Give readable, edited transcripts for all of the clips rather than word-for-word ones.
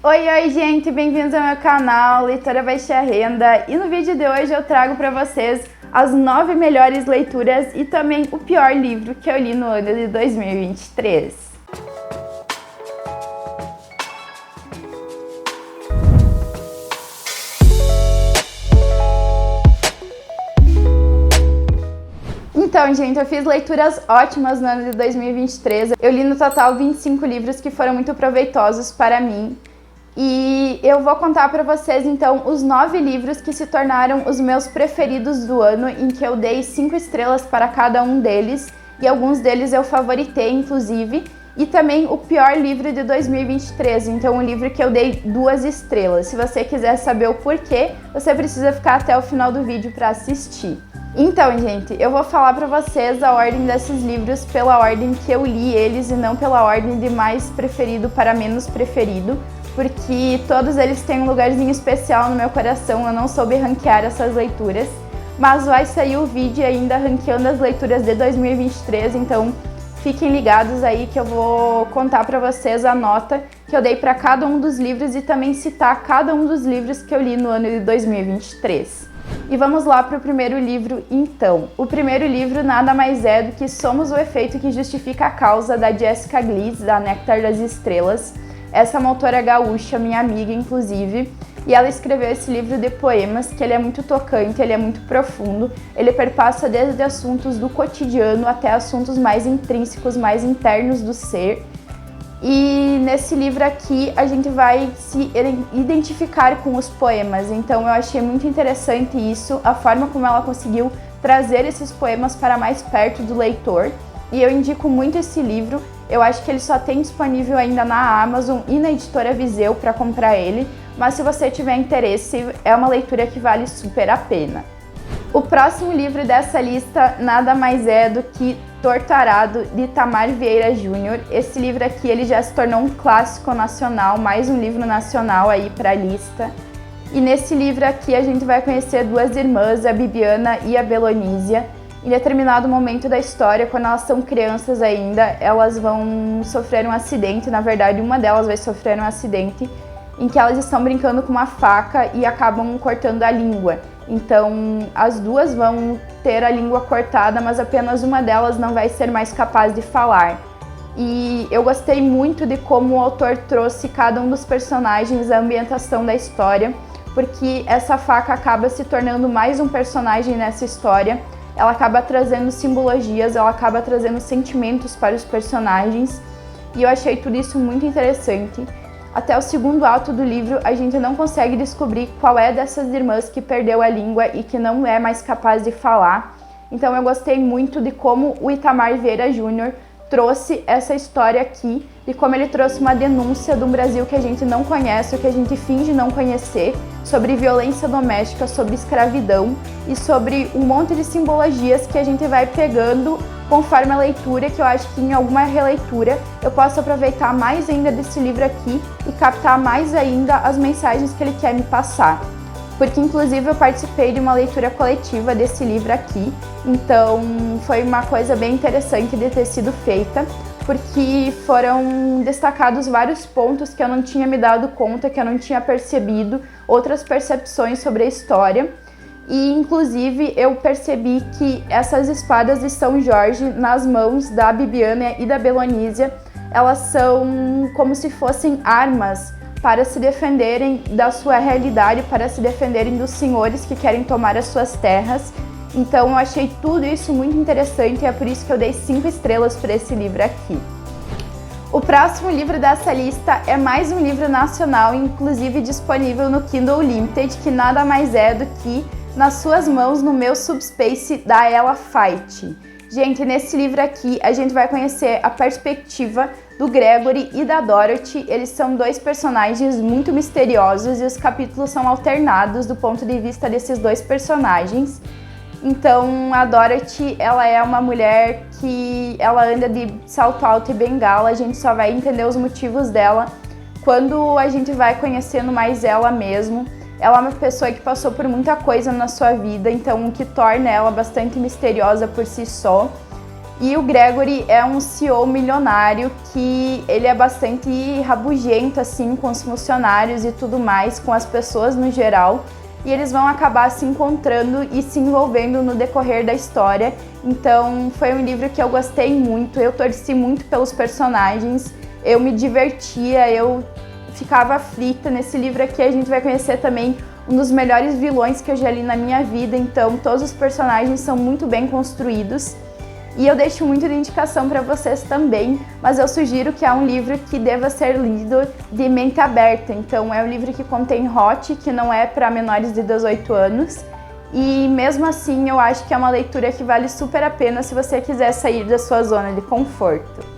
Oi, gente! Bem-vindos ao meu canal Leitora Baixa Renda, e no vídeo de hoje eu trago para vocês as 9 melhores leituras e também o pior livro que eu li no ano de 2023. Então, gente, eu fiz leituras ótimas no ano de 2023. Eu li no total 25 livros que foram muito proveitosos para mim. E eu vou contar para vocês, então, os 9 livros que se tornaram os meus preferidos do ano, em que eu dei 5 estrelas para cada um deles, e alguns deles eu favoritei, inclusive, e também o pior livro de 2023, então um livro que eu dei 2 estrelas. Se você quiser saber o porquê, você precisa ficar até o final do vídeo para assistir. Então, gente, eu vou falar pra vocês a ordem desses livros pela ordem que eu li eles e não pela ordem de mais preferido para menos preferido, porque todos eles têm um lugarzinho especial no meu coração. Eu não soube ranquear essas leituras, mas vai sair o vídeo ainda ranqueando as leituras de 2023, então fiquem ligados aí que eu vou contar pra vocês a nota que eu dei para cada um dos livros e também citar cada um dos livros que eu li no ano de 2023. E vamos lá para o primeiro livro, então. O primeiro livro nada mais é do que Somos o Efeito que Justifica a Causa, da Jessica Gliss, da Néctar das Estrelas. Essa é uma autora gaúcha, minha amiga, inclusive, e ela escreveu esse livro de poemas, que ele é muito tocante, ele é muito profundo, ele perpassa desde assuntos do cotidiano até assuntos mais intrínsecos, mais internos do ser. E nesse livro aqui a gente vai se identificar com os poemas, então eu achei muito interessante isso, a forma como ela conseguiu trazer esses poemas para mais perto do leitor, e eu indico muito esse livro. Eu acho que ele só tem disponível ainda na Amazon e na editora Viseu para comprar ele, mas se você tiver interesse, é uma leitura que vale super a pena. O próximo livro dessa lista nada mais é do que Torturado, de Itamar Vieira Júnior. Esse livro aqui ele já se tornou um clássico nacional, mais um livro nacional aí para a lista. E nesse livro aqui a gente vai conhecer duas irmãs, a Bibiana e a Belonísia. Em determinado momento da história, quando elas são crianças ainda, elas vão sofrer um acidente. Na verdade, uma delas vai sofrer um acidente em que elas estão brincando com uma faca e acabam cortando a língua. Então, as duas vão ter a língua cortada, mas apenas uma delas não vai ser mais capaz de falar. E eu gostei muito de como o autor trouxe cada um dos personagens, a ambientação da história, porque essa faca acaba se tornando mais um personagem nessa história. Ela acaba trazendo simbologias, ela acaba trazendo sentimentos para os personagens, e eu achei tudo isso muito interessante. Até o segundo ato do livro, a gente não consegue descobrir qual é dessas irmãs que perdeu a língua e que não é mais capaz de falar. Então eu gostei muito de como o Itamar Vieira Júnior trouxe essa história aqui e como ele trouxe uma denúncia de um Brasil que a gente não conhece, ou que a gente finge não conhecer, sobre violência doméstica, sobre escravidão e sobre um monte de simbologias que a gente vai pegando conforme a leitura, que eu acho que em alguma releitura eu posso aproveitar mais ainda desse livro aqui e captar mais ainda as mensagens que ele quer me passar. Porque inclusive eu participei de uma leitura coletiva desse livro aqui, então foi uma coisa bem interessante de ter sido feita, porque foram destacados vários pontos que eu não tinha me dado conta, que eu não tinha percebido, outras percepções sobre a história. E inclusive eu percebi que essas espadas de São Jorge nas mãos da Bibiana e da Belonísia, elas são como se fossem armas para se defenderem da sua realidade, para se defenderem dos senhores que querem tomar as suas terras. Então eu achei tudo isso muito interessante e é por isso que eu dei 5 estrelas para esse livro aqui. O próximo livro dessa lista é mais um livro nacional, inclusive disponível no Kindle Unlimited, que nada mais é do que Nas Suas Mãos, no Meu Subspace, da Ella Fight. Gente, nesse livro aqui a gente vai conhecer a perspectiva do Gregory e da Dorothy. Eles são 2 personagens muito misteriosos e os capítulos são alternados do ponto de vista desses 2 personagens. Então a Dorothy, ela é uma mulher que ela anda de salto alto e bengala. A gente só vai entender os motivos dela quando a gente vai conhecendo mais ela mesmo. Ela é uma pessoa que passou por muita coisa na sua vida, então o que torna ela bastante misteriosa por si só. E o Gregory é um CEO milionário que ele é bastante rabugento assim com os funcionários e tudo mais, com as pessoas no geral. E eles vão acabar se encontrando e se envolvendo no decorrer da história. Então foi um livro que eu gostei muito, eu torci muito pelos personagens, eu me divertia, eu ficava aflita. Nesse livro aqui a gente vai conhecer também um dos melhores vilões que eu já li na minha vida, então todos os personagens são muito bem construídos. E eu deixo muito de indicação para vocês também, mas eu sugiro que é um livro que deva ser lido de mente aberta. Então é um livro que contém hot, que não é para menores de 18 anos. E mesmo assim eu acho que é uma leitura que vale super a pena se você quiser sair da sua zona de conforto.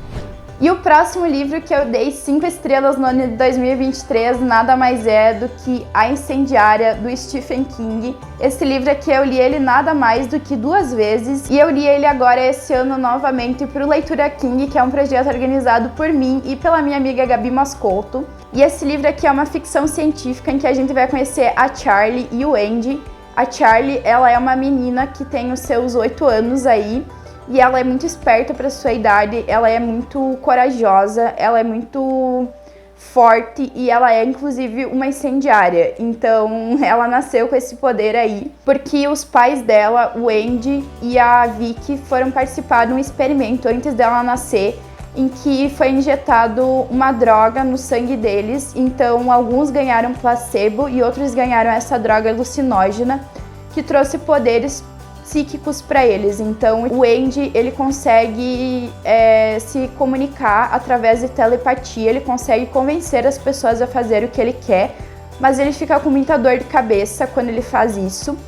E o próximo livro que eu dei 5 estrelas no ano de 2023 nada mais é do que A Incendiária, do Stephen King. Esse livro aqui eu li ele nada mais do que 2 vezes e eu li ele agora esse ano novamente para o Leitura King, que é um projeto organizado por mim e pela minha amiga Gabi Mascolto. E esse livro aqui é uma ficção científica em que a gente vai conhecer a Charlie e o Andy. A Charlie, ela é uma menina que tem os seus 8 anos aí. E ela é muito esperta para sua idade, ela é muito corajosa, ela é muito forte e ela é inclusive uma incendiária. Então ela nasceu com esse poder aí, porque os pais dela, o Andy e a Vicky, foram participar de um experimento antes dela nascer, em que foi injetado uma droga no sangue deles. Então alguns ganharam placebo e outros ganharam essa droga alucinógena, que trouxe poderes psíquicos para eles. Então o Andy, ele consegue se comunicar através de telepatia, ele consegue convencer as pessoas a fazer o que ele quer, mas ele fica com muita dor de cabeça quando ele faz isso.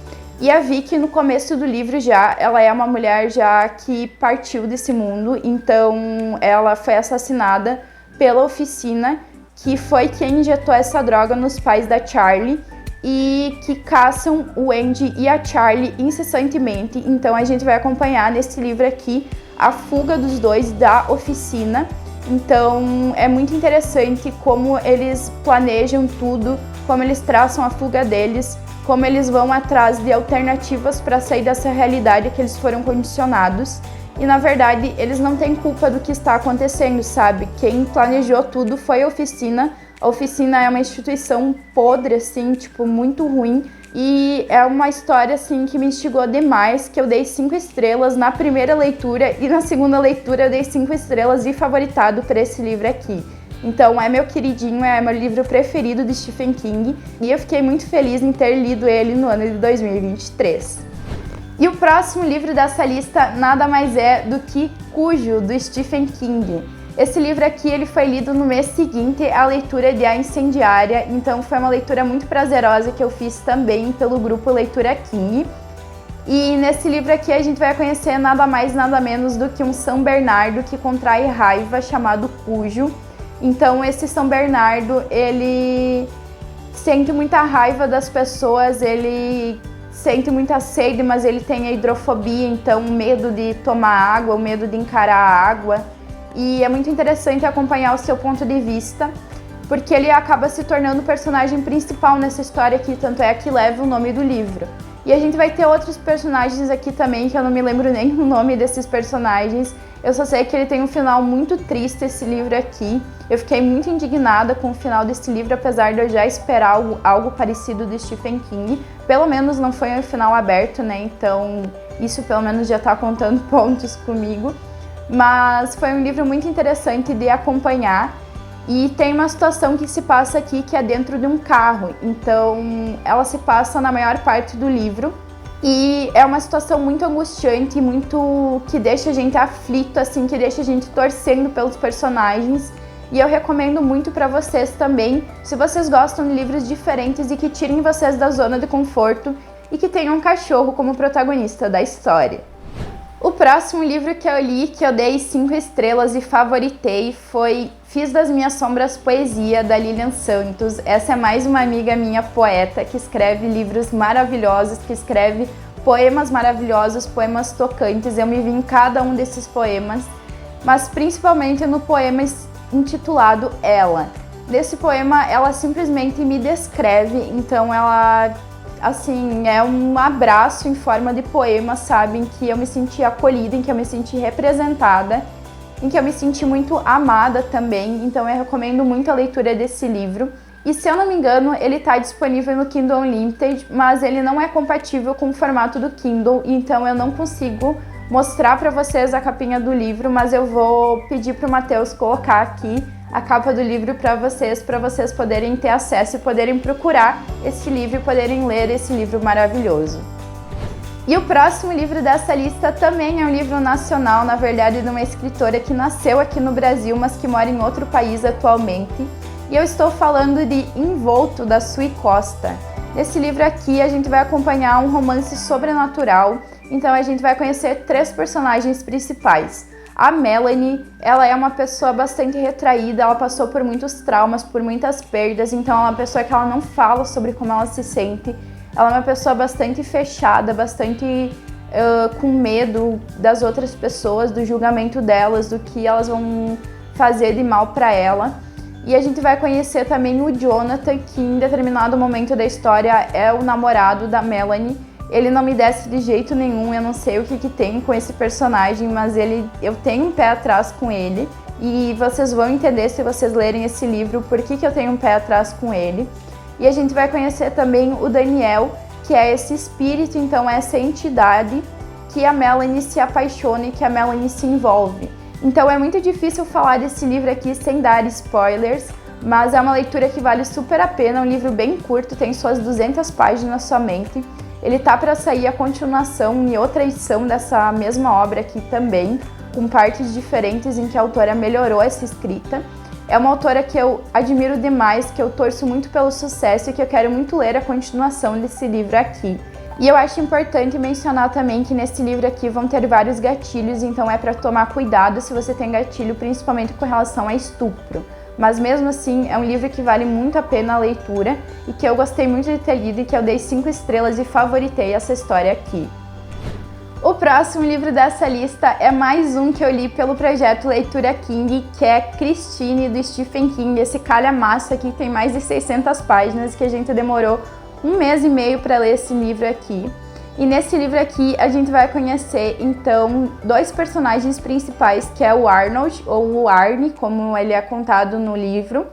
E a Vicky, no começo do livro já, ela é uma mulher já que partiu desse mundo, então ela foi assassinada pela oficina, que foi quem injetou essa droga nos pais da Charlie, e que caçam o Andy e a Charlie incessantemente. Então a gente vai acompanhar nesse livro aqui a fuga dos dois da oficina. Então é muito interessante como eles planejam tudo, como eles traçam a fuga deles, como eles vão atrás de alternativas para sair dessa realidade que eles foram condicionados. E na verdade eles não têm culpa do que está acontecendo, sabe? Quem planejou tudo foi a oficina. A oficina é uma instituição podre, assim, tipo, muito ruim. E é uma história, assim, que me instigou demais, que eu dei 5 estrelas na primeira leitura e na segunda leitura eu dei 5 estrelas e favoritado para esse livro aqui. Então é meu queridinho, é meu livro preferido de Stephen King e eu fiquei muito feliz em ter lido ele no ano de 2023. E o próximo livro dessa lista nada mais é do que Cujo, do Stephen King. Esse livro aqui ele foi lido no mês seguinte à leitura de A Incendiária, então foi uma leitura muito prazerosa que eu fiz também pelo grupo Leitura King. E nesse livro aqui a gente vai conhecer nada mais nada menos do que um São Bernardo que contrai raiva chamado Cujo. Então esse São Bernardo, ele sente muita raiva das pessoas, ele sente muita sede, mas ele tem a hidrofobia, então o medo de tomar água, o medo de encarar a água. E é muito interessante acompanhar o seu ponto de vista, porque ele acaba se tornando o personagem principal nessa história aqui, tanto é que leva o nome do livro. E a gente vai ter outros personagens aqui também, que eu não me lembro nem o nome desses personagens. Eu só sei que ele tem um final muito triste, esse livro aqui. Eu fiquei muito indignada com o final desse livro, apesar de eu já esperar algo parecido do Stephen King. Pelo menos não foi um final aberto, né? Então isso pelo menos já tá contando pontos comigo. Mas foi um livro muito interessante de acompanhar. E tem uma situação que se passa aqui que é dentro de um carro. Então ela se passa na maior parte do livro. E é uma situação muito angustiante, muito que deixa a gente aflito, assim, que deixa a gente torcendo pelos personagens. E eu recomendo muito para vocês também, se vocês gostam de livros diferentes e que tirem vocês da zona de conforto e que tenham um cachorro como protagonista da história. O próximo livro que eu li, que eu dei 5 estrelas e favoritei, foi Fiz das Minhas Sombras Poesia, da Lilian Santos. Essa é mais uma amiga minha poeta que escreve livros maravilhosos, que escreve poemas maravilhosos, poemas tocantes. Eu me vi em cada um desses poemas, mas principalmente no poema intitulado Ela. Nesse poema, ela simplesmente me descreve, então ela assim, é um abraço em forma de poema, sabe? Em que eu me senti acolhida, em que eu me senti representada, em que eu me senti muito amada também. Então eu recomendo muito a leitura desse livro. E se eu não me engano, ele está disponível no Kindle Unlimited, mas ele não é compatível com o formato do Kindle, então eu não consigo mostrar para vocês a capinha do livro, mas eu vou pedir para o Matheus colocar aqui a capa do livro para vocês poderem ter acesso e poderem procurar esse livro e poderem ler esse livro maravilhoso. E o próximo livro dessa lista também é um livro nacional, na verdade, de uma escritora que nasceu aqui no Brasil, mas que mora em outro país atualmente. E eu estou falando de Envolto, da Sui Costa. Nesse livro aqui a gente vai acompanhar um romance sobrenatural, então a gente vai conhecer 3 personagens principais. A Melanie, ela é uma pessoa bastante retraída, ela passou por muitos traumas, por muitas perdas, então ela é uma pessoa que ela não fala sobre como ela se sente. Ela é uma pessoa bastante fechada, bastante com medo das outras pessoas, do julgamento delas, do que elas vão fazer de mal para ela. E a gente vai conhecer também o Jonathan, que em determinado momento da história é o namorado da Melanie. Ele não me desce de jeito nenhum, eu não sei o que tem com esse personagem, mas eu tenho um pé atrás com ele. E vocês vão entender se vocês lerem esse livro por que eu tenho um pé atrás com ele. E a gente vai conhecer também o Daniel, que é esse espírito, então essa entidade que a Melanie se apaixona e que a Melanie se envolve. Então é muito difícil falar desse livro aqui sem dar spoilers, mas é uma leitura que vale super a pena, é um livro bem curto, tem suas 200 páginas somente. Ele tá para sair a continuação e outra edição dessa mesma obra aqui também, com partes diferentes em que a autora melhorou essa escrita. É uma autora que eu admiro demais, que eu torço muito pelo sucesso e que eu quero muito ler a continuação desse livro aqui. E eu acho importante mencionar também que nesse livro aqui vão ter vários gatilhos, então é para tomar cuidado se você tem gatilho, principalmente com relação a estupro. Mas mesmo assim, é um livro que vale muito a pena a leitura e que eu gostei muito de ter lido e que eu dei 5 estrelas e favoritei essa história aqui. O próximo livro dessa lista é mais um que eu li pelo projeto Leitura King, que é Christine, do Stephen King, esse calhamaço aqui que tem mais de 600 páginas, que a gente demorou 1 mês e meio para ler esse livro aqui. E nesse livro aqui a gente vai conhecer então 2 personagens principais, que é o Arnold, ou o Arnie, como ele é contado no livro,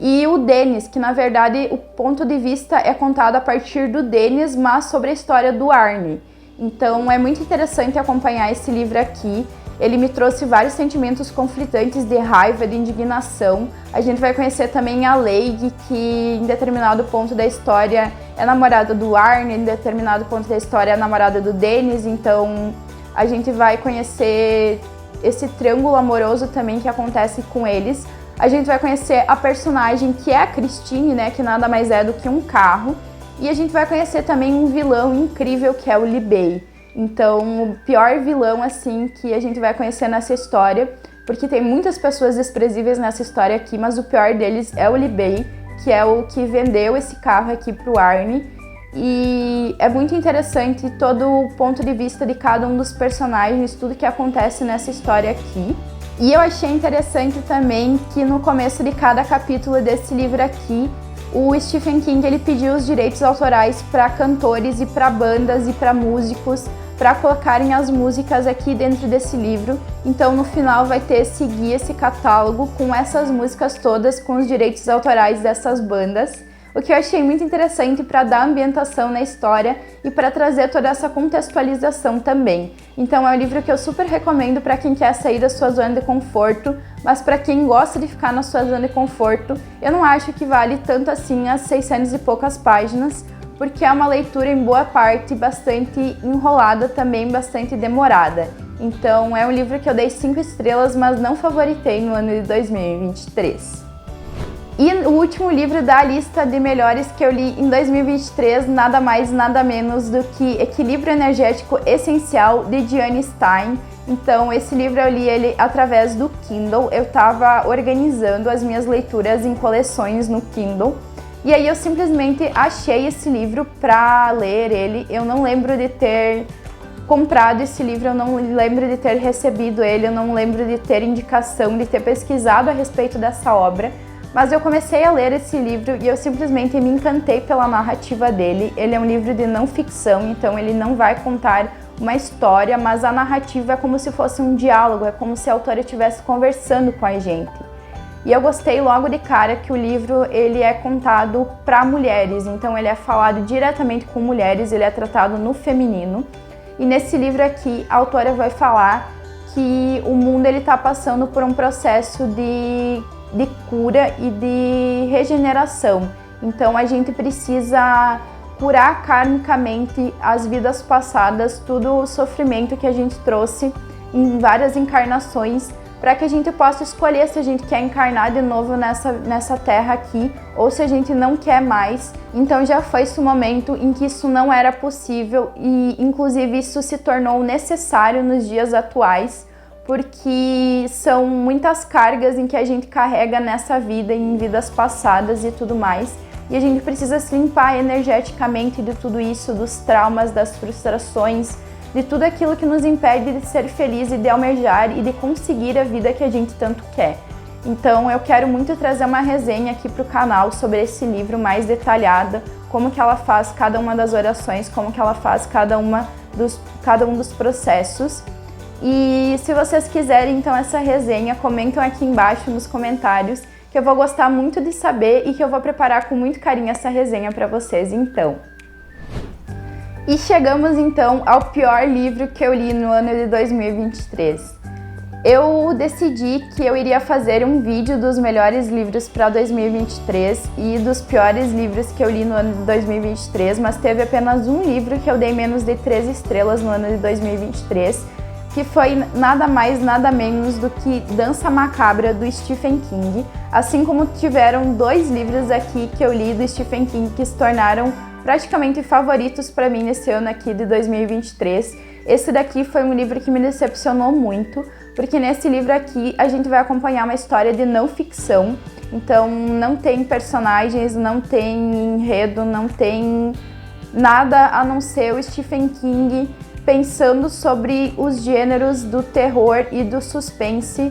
e o Dennis, que na verdade o ponto de vista é contado a partir do Dennis, mas sobre a história do Arnie. Então é muito interessante acompanhar esse livro aqui. Ele me trouxe vários sentimentos conflitantes de raiva, de indignação. A gente vai conhecer também a Leigh, que em determinado ponto da história é namorada do Arnie, em determinado ponto da história é namorada do Dennis. Então a gente vai conhecer esse triângulo amoroso também que acontece com eles. A gente vai conhecer a personagem que é a Christine, né, que nada mais é do que um carro. E a gente vai conhecer também um vilão incrível que é o Li Bei. Então, o pior vilão, assim, que a gente vai conhecer nessa história, porque tem muitas pessoas desprezíveis nessa história aqui, mas o pior deles é o Li Bei, que é o que vendeu esse carro aqui pro Arnie. E é muito interessante todo o ponto de vista de cada um dos personagens, tudo que acontece nessa história aqui. E eu achei interessante também que no começo de cada capítulo desse livro aqui, o Stephen King ele pediu os direitos autorais para cantores e para bandas e para músicos para colocarem as músicas aqui dentro desse livro. Então no final vai ter esse guia, esse catálogo com essas músicas todas, com os direitos autorais dessas bandas. O que eu achei muito interessante para dar ambientação na história e para trazer toda essa contextualização também. Então é um livro que eu super recomendo para quem quer sair da sua zona de conforto, mas para quem gosta de ficar na sua zona de conforto, eu não acho que vale tanto assim as 600 e poucas páginas, porque é uma leitura em boa parte bastante enrolada também, bastante demorada. Então é um livro que eu dei 5 estrelas, mas não favoritei no ano de 2023. E o último livro da lista de melhores que eu li em 2023, nada mais, nada menos do que Equilíbrio Energético Essencial, de Diane Stein. Então, esse livro eu li ele através do Kindle. Eu estava organizando as minhas leituras em coleções no Kindle. E aí eu simplesmente achei esse livro para ler ele. Eu não lembro de ter comprado esse livro, eu não lembro de ter recebido ele, eu não lembro de ter indicação, de ter pesquisado a respeito dessa obra. Mas eu comecei a ler esse livro e eu simplesmente me encantei pela narrativa dele. Ele é um livro de não ficção, então ele não vai contar uma história, mas a narrativa é como se fosse um diálogo, é como se a autora estivesse conversando com a gente. E eu gostei logo de cara que o livro ele é contado para mulheres, então ele é falado diretamente com mulheres, ele é tratado no feminino. E nesse livro aqui, a autora vai falar que o mundo está passando por um processo de cura e de regeneração. Então a gente precisa curar karmicamente as vidas passadas, todo o sofrimento que a gente trouxe em várias encarnações, para que a gente possa escolher se a gente quer encarnar de novo nessa terra aqui ou se a gente não quer mais. Então já foi esse momento em que isso não era possível e inclusive isso se tornou necessário nos dias atuais, porque são muitas cargas em que a gente carrega nessa vida, em vidas passadas e tudo mais. E a gente precisa se limpar energeticamente de tudo isso, dos traumas, das frustrações, de tudo aquilo que nos impede de ser feliz e de almejar e de conseguir a vida que a gente tanto quer. Então eu quero muito trazer uma resenha aqui para o canal sobre esse livro mais detalhada, como que ela faz cada uma das orações, como que ela faz cada um dos processos. E se vocês quiserem então essa resenha, comentam aqui embaixo nos comentários, que eu vou gostar muito de saber e que eu vou preparar com muito carinho essa resenha para vocês então. E chegamos então ao pior livro que eu li no ano de 2023. Eu decidi que eu iria fazer um vídeo dos melhores livros para 2023 e dos piores livros que eu li no ano de 2023, mas teve apenas um livro que eu dei menos de 3 estrelas no ano de 2023, que foi nada mais, nada menos do que Dança Macabra, do Stephen King, assim como tiveram 2 livros aqui que eu li do Stephen King que se tornaram praticamente favoritos para mim nesse ano aqui de 2023. Esse daqui foi um livro que me decepcionou muito, porque nesse livro aqui a gente vai acompanhar uma história de não ficção, então não tem personagens, não tem enredo, não tem nada a não ser o Stephen King pensando sobre os gêneros do terror e do suspense,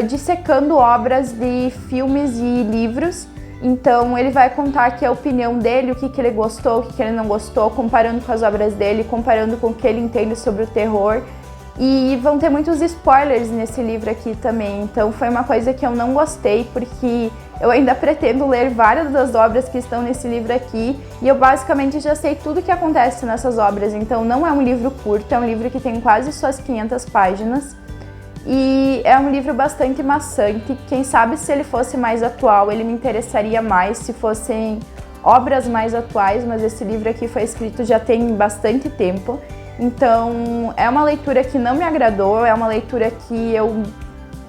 dissecando obras de filmes e livros. Então ele vai contar aqui a opinião dele, o que ele gostou, o que ele não gostou, comparando com as obras dele, comparando com o que ele entende sobre o terror. E vão ter muitos spoilers nesse livro aqui também, então foi uma coisa que eu não gostei, porque eu ainda pretendo ler várias das obras que estão nesse livro aqui, e eu basicamente já sei tudo o que acontece nessas obras, então não é um livro curto, é um livro que tem quase suas 500 páginas, e é um livro bastante maçante. Quem sabe se ele fosse mais atual, ele me interessaria mais, se fossem obras mais atuais, mas esse livro aqui foi escrito já tem bastante tempo. Então é uma leitura que não me agradou, é uma leitura que eu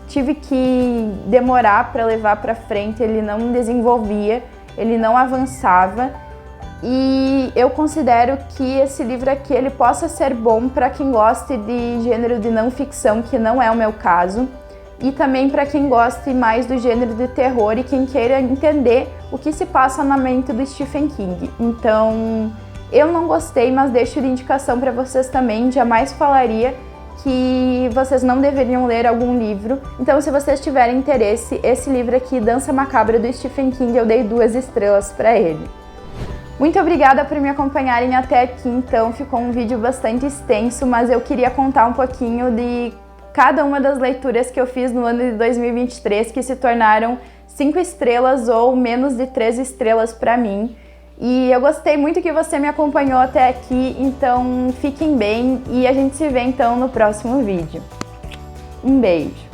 tive que demorar para levar para frente, ele não desenvolvia, ele não avançava. E eu considero que esse livro aqui ele possa ser bom para quem goste de gênero de não ficção, que não é o meu caso, e também para quem goste mais do gênero de terror e quem queira entender o que se passa na mente do Stephen King. Então eu não gostei, mas deixo de indicação para vocês também, jamais falaria que vocês não deveriam ler algum livro. Então se vocês tiverem interesse, esse livro aqui, Dança Macabra, do Stephen King, eu dei 2 estrelas para ele. Muito obrigada por me acompanharem até aqui, então ficou um vídeo bastante extenso, mas eu queria contar um pouquinho de cada uma das leituras que eu fiz no ano de 2023, que se tornaram 5 estrelas ou menos de 3 estrelas para mim. E eu gostei muito que você me acompanhou até aqui, então fiquem bem e a gente se vê então no próximo vídeo. Um beijo!